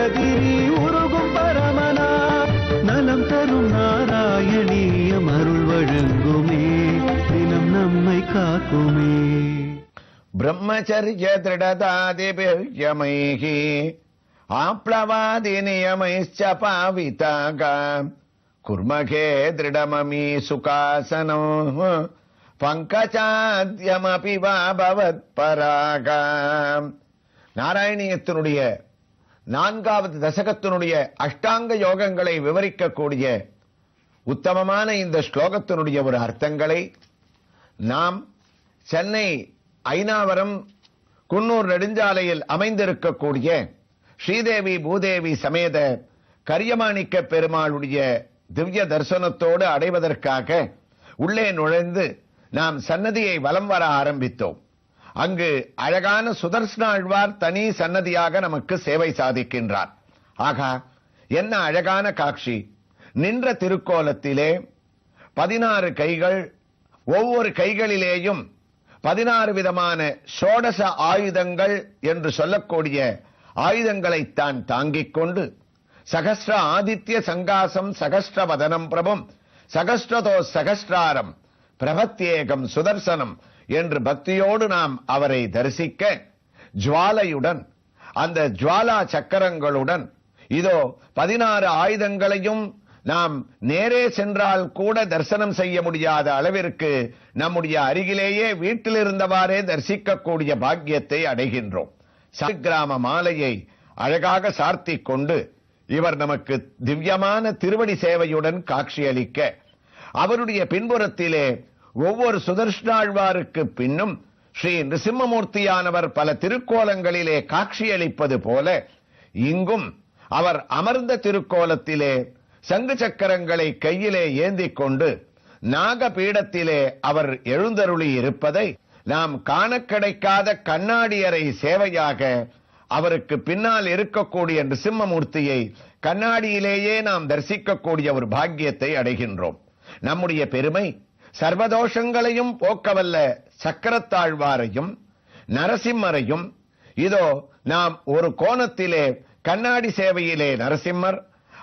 கதிரி உருகும் பரமனா நலம் தரும் நாராயணீயம் அருள் வழங்குமே தினம் நம்மை காக்குமே. பிரம்மச்சரிய திருடதாதிபிர்யமைஹி ஆப்ளவாதி நியமைச்ச பாவிதாக குர்மகே திருடமமி சுகாசனம் பங்கஜாத்யமபி வா பவத் பராக. நாராயணியத்தினுடைய 4வது தசகத்தினுடைய அஷ்டாங்க யோகங்களை விவரிக்கக்கூடிய உத்தமமான இந்த ஸ்லோகத்தினுடைய ஒரு அர்த்தங்களை நாம் சென்னை ஐனாவரம் குன்னூர் நெடுஞ்சாலையில் அமைந்திருக்கக்கூடிய ஸ்ரீதேவி பூதேவி சமேத கரியமாணிக்க பெருமாளுடைய திவ்ய தரிசனத்தோடு அடைவதற்காக உள்ளே நுழைந்து நாம் சன்னதியை வலம் வர ஆரம்பித்தோம். அங்கு அழகான சுதர்சனாழ்வார் தனி சன்னதியாக நமக்கு சேவை சாதிக்கின்றார். ஆகா, என்ன அழகான காட்சி! நின்ற திருக்கோலத்திலே 16 கைகள், ஒவ்வொரு கைகளிலேயும் 16 விதமான ஷோடச ஆயுதங்கள் என்று சொல்லக்கூடிய ஆயுதங்களை தான் தாங்கிக் கொண்டு சகஸ்ர ஆதித்ய சங்காசம் சகஸ்ர வதனம் பிரபம் சகஸ்ரதோ சகஸ்ராரம் பிரபத்யேகம் சுதர்சனம் என்று பக்தியோடு நாம் அவரை தரிசிக்க, ஜுவாலையுடன் அந்த ஜுவாலா சக்கரங்களுடன் இதோ 16 ஆயுதங்களையும் நாம் நேரே சென்றால் கூட தரிசனம் செய்ய முடியாத அளவிற்கு நம்முடைய அருகிலேயே வீட்டில் இருந்தவாறே தரிசிக்கக்கூடிய பாக்கியத்தை அடைகின்றோம். சாலிகிராம மாலையை அழகாக சார்த்திக் கொண்டு இவர் நமக்கு திவ்யமான திருவடி சேவையுடன் காட்சியளிக்க, அவருடைய பின்புறத்திலே ஒவ்வொரு சுதர்ஷனாழ்வாருக்கு பின்னும் ஸ்ரீ நிருசிம்மமூர்த்தியானவர் பல திருக்கோலங்களிலே காட்சியளிப்பது போல இங்கும் அவர் அமர்ந்த திருக்கோலத்திலே சங்கு சக்கரங்களை கையிலே ஏந்திக் கொண்டு நாகபீடத்திலே அவர் எழுந்தருளி இருப்பதை நாம் காண கிடைக்காத கண்ணாடியறை சேவையாக அவருக்கு பின்னால் இருக்கக்கூடிய நிருசிம்மமூர்த்தியை கண்ணாடியிலேயே நாம் தரிசிக்கக்கூடிய ஒரு பாக்கியத்தை அடைகின்றோம். நம்முடைய பெருமை சர்வதோஷங்களையும் போக்கவல்ல சக்கரத்தாழ்வாரையும் நரசிம்மரையும் இதோ நாம் ஒரு கோணத்திலே கண்ணாடி சேவையிலே நரசிம்மர்,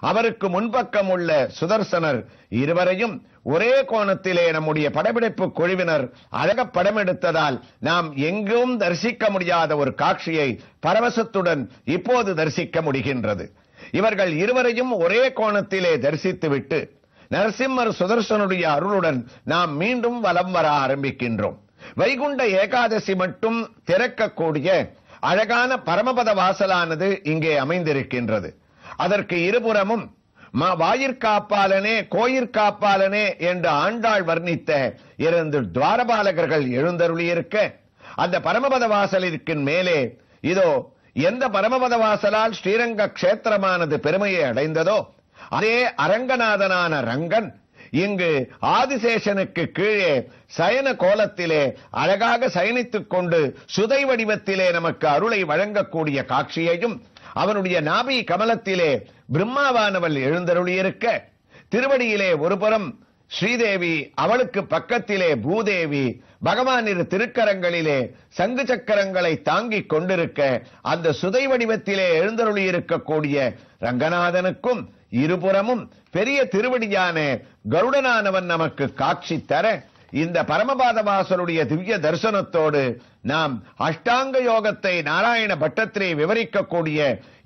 அவருக்கு முன்பக்கம் உள்ள சுதர்சனர் இருவரையும் ஒரே கோணத்திலே நம்முடைய படப்பிடிப்பு குழுவினர் அழக படம் எடுத்ததால் நாம் எங்கும் தரிசிக்க முடியாத ஒரு காட்சியை பரவசத்துடன் இப்போது தரிசிக்க முடிகின்றது. இவர்கள் இருவரையும் ஒரே கோணத்திலே தரிசித்துவிட்டு நரசிம்மர் சுதர்சனுடைய அருளுடன் நாம் மீண்டும் வலம் வர ஆரம்பிக்கின்றோம். வைகுண்ட ஏகாதசி மட்டும் திறக்கக்கூடிய அழகான பரமபத வாசலானது இங்கே அமைந்திருக்கின்றது. அதற்கு இருபுறமும் வாயிற்காப்பாளனே கோயிற்காப்பாளனே என்று ஆண்டாள் வர்ணித்த 2 துவாரபாலகர்கள் எழுந்தருளியிருக்க, அந்த பரமபத வாசலிற்கு மேலே இதோ எந்த பரமபத வாசலால் ஸ்ரீரங்க கஷேத்திரமானது பெருமையை அடைந்ததோ அதே அரங்கநாதனான ரங்கன் இங்கு ஆதிசேஷனுக்கு கீழே சயன கோலத்திலே அழகாக சயனித்துக் கொண்டு சுதை வடிவத்திலே நமக்கு அருளை வழங்கக்கூடிய காட்சியையும், அவனுடைய நாபி கமலத்திலே பிரம்மாவானவள் எழுந்தருளியிருக்க, திருவடியிலே ஒருபுறம் ஸ்ரீதேவி, அவளுக்கு பக்கத்திலே பூதேவி, பகவான் இரு திருக்கரங்களிலே சங்கு சக்கரங்களை தாங்கிக் கொண்டிருக்க, அந்த சுதை வடிவத்திலே எழுந்தருளி இருக்கக்கூடிய ரங்கநாதனுக்கும் இருபுறமும் பெரிய திருவடியான கருடனானவன் நமக்கு காட்சி தர, இந்த பரமபாத வாசலுடைய திவ்ய தரிசனத்தோடு நாம் அஷ்டாங்க யோகத்தை நாராயண பட்டத்திலே விவரிக்கக்கூடிய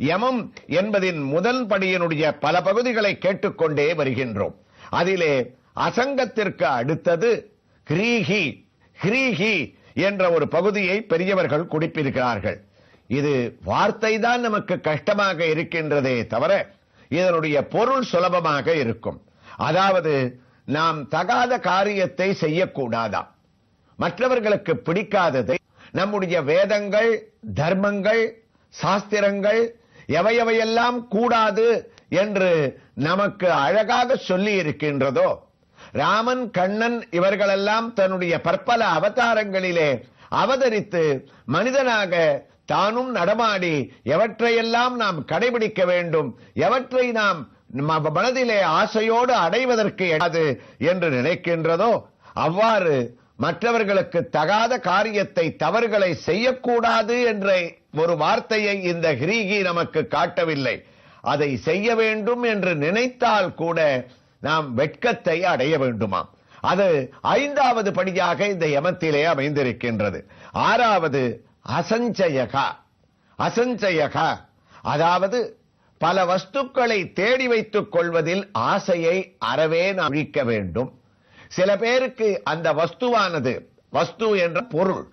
யமம் என்பதின் முதல் படியினுடைய பல பகுதிகளை கேட்டுக்கொண்டே வருகின்றோம். அதிலே அசங்கத்திற்கு அடுத்தது ஹ்ரீஹி ஹ்ரீஹி என்ற ஒரு பகுதியை பெரியவர்கள் குறிப்பிடுகிறார்கள். இது வார்த்தை தான் நமக்கு கஷ்டமாக இருக்கின்றதே தவிர இதனுடைய பொருள் சுலபமாக இருக்கும். அதாவது நாம் தகாத காரியத்தை செய்யக்கூடாதாம், மற்றவர்களுக்கு பிடிக்காததை நம்முடைய வேதங்கள், தர்மங்கள், சாஸ்திரங்கள் எவையெல்லாம் கூடாது என்று நமக்கு அழகாக சொல்லி இருக்கின்றதோ, ராமன், கண்ணன் இவர்களெல்லாம் தன்னுடைய பற்பல அவதாரங்களிலே அவதரித்து மனிதனாக தானும் நடமாடி எவற்றையெல்லாம் நாம் கடைபிடிக்க வேண்டும், எவற்றை நாம் மனதிலே ஆசையோடு அடைவதற்கு எடாது என்று நினைக்கின்றதோ, அவ்வாறு மற்றவர்களுக்கு தகாத காரியத்தை, தவறுகளை செய்யக்கூடாது என்ற ஒரு வார்த்தையை இந்த கிரீகி நமக்கு காட்டவில்லை. அதை செய்ய வேண்டும் என்று நினைத்தால் கூட நாம் வெட்கத்தை அடைய வேண்டுமாம். அது 5வது படியாக இந்த யமத்திலே அமைந்திருக்கின்றது. 6வது அசஞ்சயகா. அசஞ்சயகா அதாவது பல வஸ்துக்களை தேடி வைத்துக் கொள்வதில் ஆசையை அறவே நாம் அழிக்க வேண்டும். சில பேருக்கு அந்த வஸ்துவானது, வஸ்து என்ற பொருள்,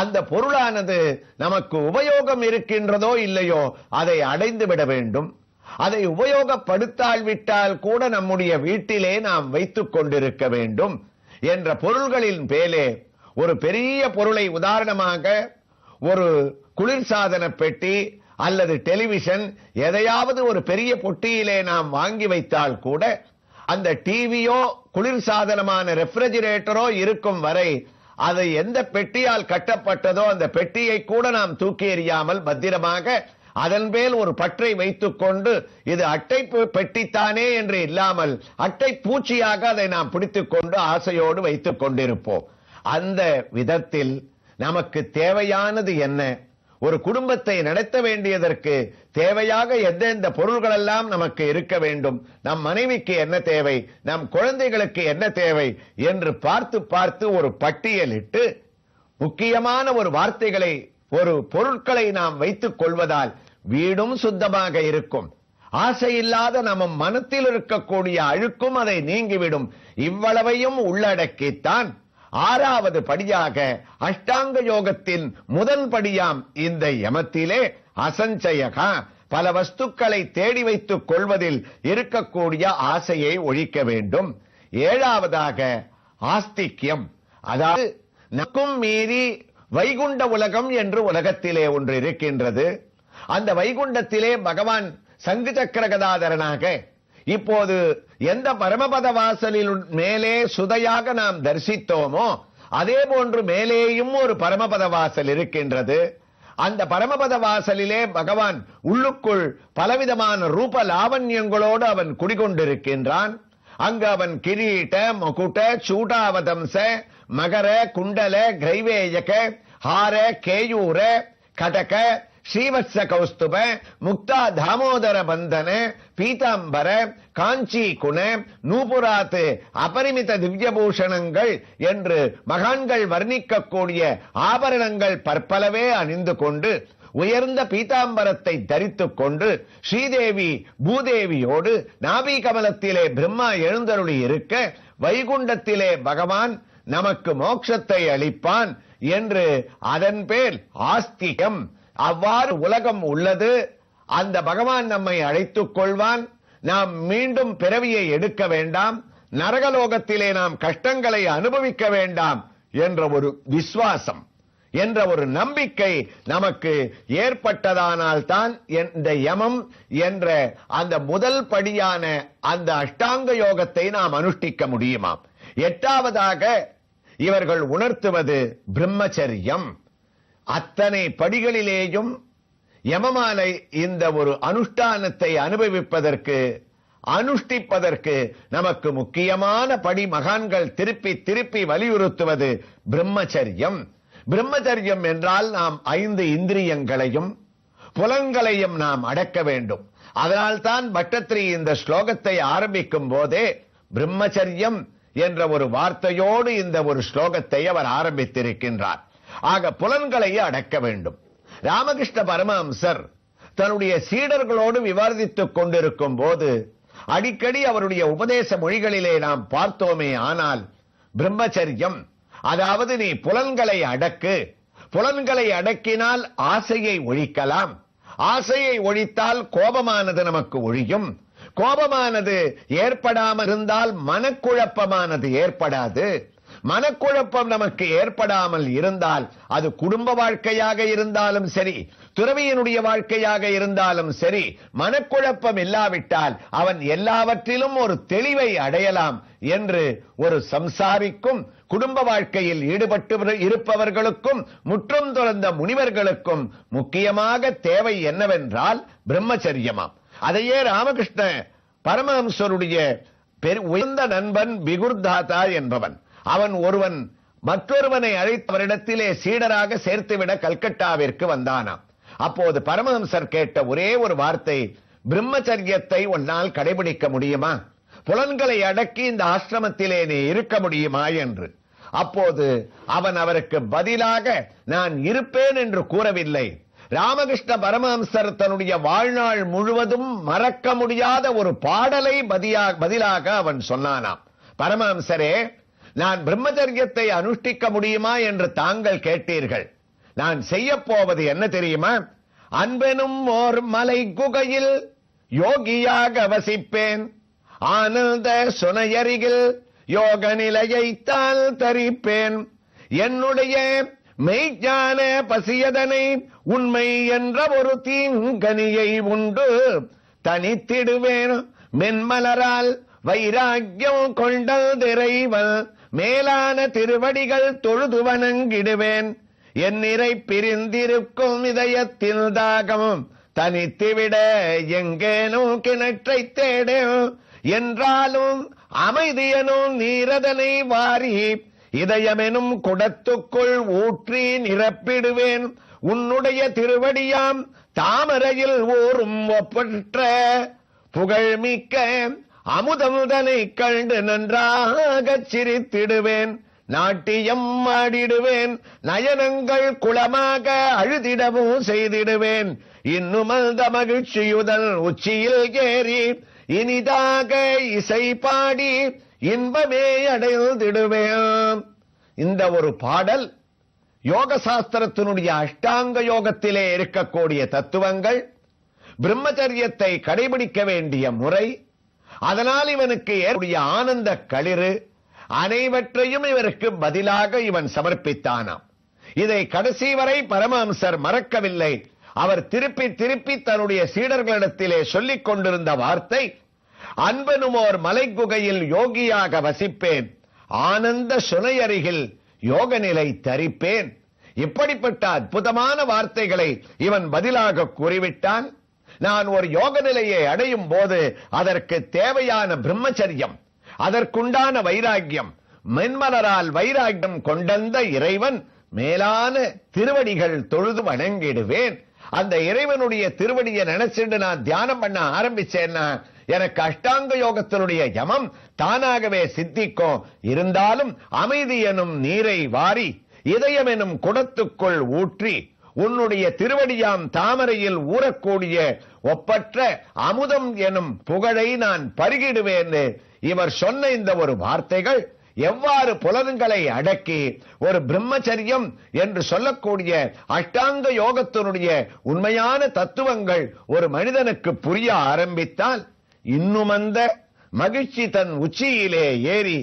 அந்த பொருளானது நமக்கு உபயோகம் இருக்கின்றதோ இல்லையோ அதை அடைந்து விட வேண்டும். அதை உபயோகப்படுத்தால் விட்டால் கூட நம்முடைய வீட்டிலே நாம் வைத்துக் கொண்டிருக்க வேண்டும் என்ற பொருள்களின் பேலே ஒரு பெரிய பொருளை, உதாரணமாக ஒரு குளிர்சாதன பெட்டி அல்லது டெலிவிஷன், எதையாவது ஒரு பெரிய பொட்டியிலே நாம் வாங்கி வைத்தால் கூட அந்த டிவியோ குளிர்சாதனமான ரெஃப்ரிஜிரேட்டரோ இருக்கும் வரை அது எந்த பெட்டியால் கட்டப்பட்டதோ அந்த பெட்டியை கூட நாம் தூக்கி எறியாமல் பத்திரமாக அதன் மேல் ஒரு பற்றை வைத்துக் கொண்டு இது அட்டை பெட்டித்தானே என்று இல்லாமல் அட்டை பூச்சியாக அதை நாம் பிடித்துக் கொண்டு ஆசையோடு வைத்துக் கொண்டிருப்போம். அந்த விதத்தில் நமக்கு தேவையானது என்ன, ஒரு குடும்பத்தை நடத்த வேண்டியதற்கு தேவையாக எந்தெந்த பொருள்கள் எல்லாம் நமக்கு இருக்க வேண்டும், நம் மனைவிக்கு என்ன தேவை, நம் குழந்தைகளுக்கு என்ன தேவை என்று பார்த்து பார்த்து ஒரு பட்டியலிட்டு முக்கியமான ஒரு வார்த்தைகளை, ஒரு பொருட்களை நாம் வைத்துக் கொள்வதால் வீடும் சுத்தமாக இருக்கும். ஆசையில்லாத நம்ம மனத்தில் இருக்கக்கூடிய அழுக்கும் அதை நீங்கிவிடும். இவ்வளவையும் உள்ளடக்கித்தான் 6வது படியாக அஷ்டாங்க யோகத்தின் முதல் படியாம் இந்த யமத்திலே அசஞ்சயகா, பல வஸ்துக்களை தேடி வைத்துக் கொள்வதில் இருக்கக்கூடிய ஆசையை ஒழிக்க வேண்டும். 7வதாக ஆஸ்திக்யம், அதாவது நமக்கும் மீறி வைகுண்ட உலகம் என்று உலகத்திலே ஒன்று இருக்கின்றது. அந்த வைகுண்டத்திலே பகவான் சங்கு சக்கர கதாதரனாக இப்போது எந்த பரமபத வாசலில் மேலே சுதையாக நாம் தரிசித்தோமோ அதே போன்று மேலேயும் ஒரு பரமபத வாசல் இருக்கின்றது. அந்த பரமபத வாசலிலே பகவான் உள்ளுக்குள் பலவிதமான ரூப லாவண்யங்களோடு அவன் குடிகொண்டிருக்கின்றான். அங்கு அவன் கிரீட, முகுட, சூடாவதம்ச, மகர, குண்டல, கிரைவேயக, ஹார, கேயூர, கடக, ஸ்ரீவத்ச கௌஸ்துப, முக்தா தாமோதர பந்தன, பீதாம்பர, காஞ்சி குண, நூபுராத் அபரிமித திவ்யபூஷணங்கள் என்று மகான்கள் வர்ணிக்கக்கூடிய ஆபரணங்கள் பற்பலவே அணிந்து கொண்டு உயர்ந்த பீதாம்பரத்தை தரித்துக் கொண்டு ஸ்ரீதேவி பூதேவியோடு நாபி கமலத்திலே பிரம்மா எழுந்தருளி இருக்க வைகுண்டத்திலே பகவான் நமக்கு மோட்சத்தை அளிப்பான் என்று அதன் பேர் ஆஸ்திகம். அவ்வாறு உலகம் உள்ளது. அந்த பகவான் நம்மை அழைத்துக் கொள்வான். நாம் மீண்டும் பிறவியை எடுக்க வேண்டாம், நரகலோகத்திலே நாம் கஷ்டங்களை அனுபவிக்க வேண்டாம் என்ற ஒரு விசுவாசம், என்ற ஒரு நம்பிக்கை நமக்கு ஏற்பட்டதானால் தான் இந்த யமம் என்ற அந்த முதல் படியான அந்த அஷ்டாங்க யோகத்தை நாம் அனுஷ்டிக்க முடியுமாம். 8வதாக இவர்கள் உணர்த்துவது பிரம்மச்சரியம். அத்தனை படிகளிலேயும் யமமாலை இந்த ஒரு அனுஷ்டானத்தை அனுபவிப்பதற்கு, அனுஷ்டிப்பதற்கு நமக்கு முக்கியமான படி மகான்கள் திருப்பி திருப்பி வலியுறுத்துவது பிரம்மச்சரியம். பிரம்மச்சரியம் என்றால் நாம் 5 இந்திரியங்களையும் புலன்களையும் நாம் அடக்க வேண்டும். அதனால்தான் பட்டத்திரி இந்த ஸ்லோகத்தை ஆரம்பிக்கும் போதே பிரம்மச்சரியம் என்ற ஒரு வார்த்தையோடு இந்த ஒரு ஸ்லோகத்தை அவர் ஆரம்பித்திருக்கின்றார். ஆக புலன்களை அடக்க வேண்டும். ராமகிருஷ்ண பரமஹம்சர் தன்னுடைய சீடர்களோடு விவாதித்துக் கொண்டிருக்கும் போது அடிக்கடி அவருடைய உபதேச மொழிகளிலே நாம் பார்த்தோமே ஆனால் பிரம்மச்சரியம், அதாவது நீ புலன்களை அடக்கு, புலன்களை அடக்கினால் ஆசையை ஒழிக்கலாம், ஆசையை ஒழித்தால் கோபமானது நமக்கு ஒழியும், கோபமானது ஏற்படாமல் இருந்தால் மனக்குழப்பமானது ஏற்படாது, மனக்குழப்பம் நமக்கு ஏற்படாமல் இருந்தால் அது குடும்ப வாழ்க்கையாக இருந்தாலும் சரி, துறவியினுடைய வாழ்க்கையாக இருந்தாலும் சரி, மனக்குழப்பம் இல்லாவிட்டால் அவன் எல்லாவற்றிலும் ஒரு தெளிவை அடையலாம் என்று ஒரு சம்சாரிக்கும் குடும்ப வாழ்க்கையில் ஈடுபட்டு இருப்பவர்களுக்கும் முற்றும் துறந்த முனிவர்களுக்கும் முக்கியமாக தேவை என்னவென்றால் பிரம்மச்சரியமாம். அதையே ராமகிருஷ்ண பரமஹம்சருடைய உயர்ந்த நண்பன் பிகுர்தாதா என்பவன், அவன் ஒருவன் மற்றொருவனை அழைத்தவரிடத்திலே சீடராக சேர்த்துவிட கல்கட்டாவிற்கு வந்தானாம். அப்போது பரமஹம்சர் கேட்ட ஒரே ஒரு வார்த்தை, பிரம்மச்சரியத்தை உன்னால் கடைபிடிக்க முடியுமா? புலன்களை அடக்கி இந்த ஆசிரமத்திலே நீ இருக்க முடியுமா என்று. அப்போது அவன் அவருக்கு பதிலாக நான் இருப்பேன் என்று கூறவில்லை. ராமகிருஷ்ண பரமஹம்சர் தன்னுடைய வாழ்நாள் முழுவதும் மறக்க முடியாத ஒரு பாடலை பதிலாக அவன் சொன்னானாம். பரமஹம்சரே, நான் பிரம்மச்சரியத்தை அனுஷ்டிக்க முடியுமா என்று தாங்கள் கேட்டீர்கள். நான் செய்ய போவது என்ன தெரியுமா? அன்பெனும் ஓர் மலை குகையில் யோகியாக வசிப்பேன், ஆனந்த சுனையருகில் யோக நிலையைத்தான் தரிப்பேன், என்னுடைய மெய்ஞான பசியதனை உண்மை என்ற ஒரு தீங்கனியை உண்டு தனித்திடுவேன், மென்மலரால் வைராக்கியம் கொண்டல் திரைவல் மேலான திருவடிகள் தொழுது வணங்கிடுவேன், என் நிறை பிரிந்திருக்கும் இதயத்தில் தாகம் தனித்துவிட எங்கேனும் கிணற்றை தேட, என்றாலும் அமைதியனும் நீரதனை வாரி இதயமெனும் குடத்துக்குள் ஊற்றி நிரப்பிடுவேன், உன்னுடைய திருவடியாம் தாமரையில் ஊறும் ஒப்பற்ற புகழ்மிக்க அமுதமுதனை கண்டு நன்றாக சிரித்திடுவேன், நாட்டியம் ஆடிடுவேன், நயனங்கள் குளமாக அழுதிடவும் செய்திடுவேன், இன்னும் அந்த மகிழ்ச்சியுதல் உச்சியில் ஏறி இனிதாக இசை பாடி இன்பமே அடைந்திடுவேன். இந்த ஒரு பாடல் யோக சாஸ்திரத்தினுடைய அஷ்டாங்க யோகத்திலே இருக்கக்கூடிய தத்துவங்கள், பிரம்மச்சரியத்தை கடைபிடிக்க வேண்டிய முறை, அதனால் இவனுக்கு ஏற்படைய ஆனந்த களிறு அனைவற்றையும் இவருக்கு பதிலாக இவன் சமர்ப்பித்தானாம். இதை கடைசி வரை பரமஹம்சர் மறக்கவில்லை. அவர் திருப்பி திருப்பி தன்னுடைய சீடர்களிடத்திலே சொல்லிக் கொண்டிருந்த வார்த்தை, அன்பெனும் ஓர் மலை குகையில் யோகியாக வசிப்பேன், ஆனந்த சுனையருகில் யோக நிலை தரிப்பேன். இப்படிப்பட்ட அற்புதமான வார்த்தைகளை இவன் பதிலாக கூறிவிட்டான். நான் ஒரு யோக நிலையை அடையும் போது அதற்கு தேவையான பிரம்மச்சரியம், அதற்குண்டான வைராக்கியம், மென்மலரால் வைராக்கியம் கொண்டந்த இறைவன் மேலான திருவடிகள் தொழுது வணங்கிடுவேன். அந்த இறைவனுடைய திருவடியை நினைச்சிட்டு நான் தியானம் பண்ண ஆரம்பிச்சேன்னா எனக்கு அஷ்டாங்க யோகத்தினுடைய யமம் தானாகவே சித்திக்கும். இருந்தாலும் அமைதி எனும் நீரை வாரி இதயம் எனும் குடத்துக்குள் ஊற்றி உன்னுடைய திருவடியாம் தாமரையில் ஊறக்கூடிய ஒப்பற்ற அமுதம் எனும் புகழை நான் பருகிடுவேன். இவர் சொன்ன இந்த ஒரு வார்த்தைகள் எவ்வாறு புலன்களை அடக்கி ஒரு பிரம்மச்சரியம் என்று சொல்லக்கூடிய அஷ்டாங்க யோகத்தினுடைய உண்மையான தத்துவங்கள் ஒரு மனிதனுக்கு புரிய ஆரம்பித்தால் இன்னும் அந்த மகிழ்ச்சி தன் உச்சியிலே ஏறி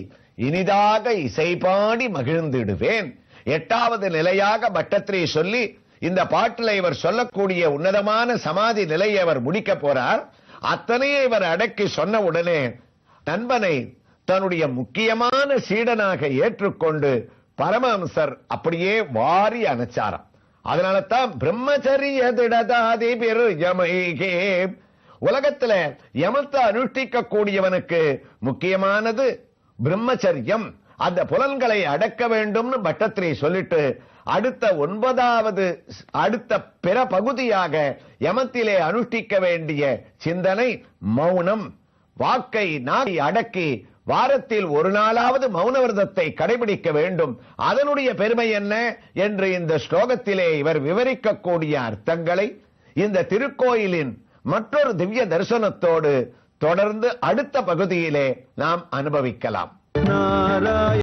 இனிதாக இசைபாடி மகிழ்ந்திடுவேன். 8வது நிலையாக பட்டத்திரி சொல்லி இந்த பாட்டில் இவர் சொல்லக்கூடிய உன்னதமான சமாதி நிலையை அவர் முடிக்க போறார். அத்தனையே இவர் அடக்கி சொன்ன உடனே நண்பனை தன்னுடைய முக்கியமான சீடனாக ஏற்றுக்கொண்டு பரமஹம்சர் அப்படியே வாரி அணைச்சாராம். அதனால தான் பிரம்மச்சரிய திடதாதி பெரு யமைகே, உலகத்துல யமத்தை அனுஷ்டிக்க கூடியவனுக்கு முக்கியமானது பிரம்மச்சரியம், அந்த புலன்களை அடக்க வேண்டும்னு பட்டத்திரி சொல்லிட்டு அடுத்த பிற பகுதியாக யமத்திலே அனுஷ்டிக்க வேண்டிய சிந்தனை மௌனம். வாக்கை நாக்கை அடக்கி வாரத்தில் ஒரு நாளாவது மௌன விரதத்தை கடைபிடிக்க வேண்டும். அதனுடைய பெருமை என்ன என்று இந்த ஸ்லோகத்திலே இவர் விவரிக்கக்கூடிய அர்த்தங்களை இந்த திருக்கோயிலின் மற்றொரு திவ்ய தரிசனத்தோடு தொடர்ந்து அடுத்த பகுதியிலே நாம் அனுபவிக்கலாம்.